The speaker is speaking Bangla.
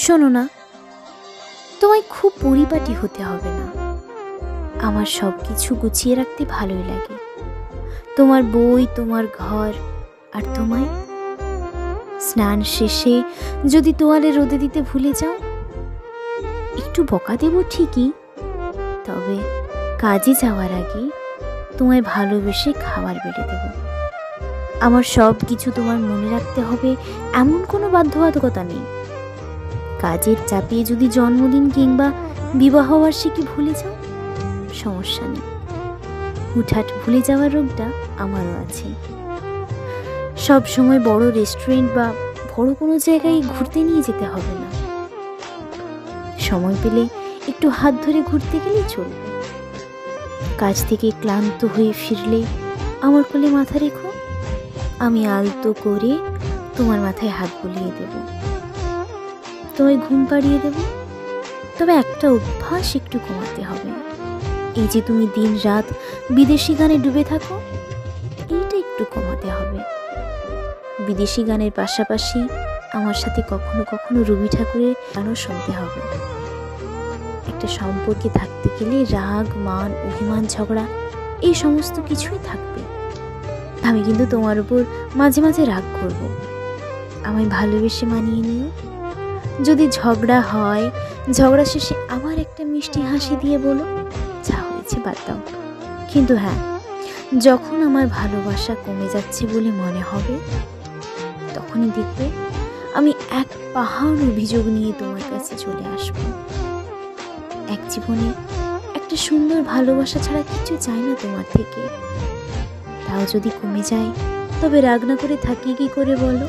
শোনো না, তোমায় খুব পরিপাটি হতে হবে না। আমার সব কিছু গুছিয়ে রাখতে ভালোই লাগে। তোমার বই, তোমার ঘর, আর তোমায় স্নান শেষে যদি তোয়ালে রোদে দিতে ভুলে যাও, একটু বকা দেব ঠিকই, তবে কাজে যাওয়ার আগে তোমায় ভালোবেসে খাবার বেড়ে দেব। আমার সব কিছু তোমার মনে রাখতে হবে এমন কোনো বাধ্যবাধকতা নেই। কাজের চাপে যদি জন্মদিন কিংবা বিবাহবার্ষিকী ভুলে যাও, সমস্যা নেই। হুটহাট ভুলে যাওয়ার রোগটা আমারও আছে। সব সময় বড় রেস্টুরেন্ট বা বড় কোনো জায়গায় ঘুরতে নিয়ে যেতে হবে না। সময় পেলে একটু হাত ধরে ঘুরতে গেলেই চলবে। কাজ থেকে ক্লান্ত হয়ে ফিরলে আমার কোলে মাথা রেখো, আমি আলতো করে তোমার মাথায় হাত বুলিয়ে দেব, তোমায় ঘুম পাড়িয়ে দেব। তবে একটা অভ্যাস একটু কমাতে হবে। এই যে তুমি দিন রাত বিদেশি গানে ডুবে থাকো, এইটা একটু কমাতে হবে। বিদেশি গানের পাশাপাশি আমার সাথে কখনো কখনো রবি ঠাকুরের গানও শুনতে হবে। একটা সম্পর্কে থাকতে গেলে রাগ, মান, অভিমান, ঝগড়া এই সমস্ত কিছুই থাকবে। আমি কিন্তু তোমার উপর মাঝে মাঝে রাগ করব। আমায় ভালোবেসে মানিয়ে নিও। যদি ঝগড়া হয়, ঝগড়া শেষে আবার একটা মিষ্টি হাসি দিয়ে বলো, যা হয়েছে বাদ দাও। কিন্তু হ্যাঁ, যখন আমার ভালোবাসা কমে যাচ্ছে বলে মনে হবে, তখনই দেখবে আমি এক পাহাড় অভিযোগ নিয়ে তোমার কাছে চলে আসব। এক জীবনে একটা সুন্দর ভালোবাসা ছাড়া কিছু চাই না তোমার থেকে। তাও যদি কমে যায়, তবে রাগ না করে থাকি কি করে বলো?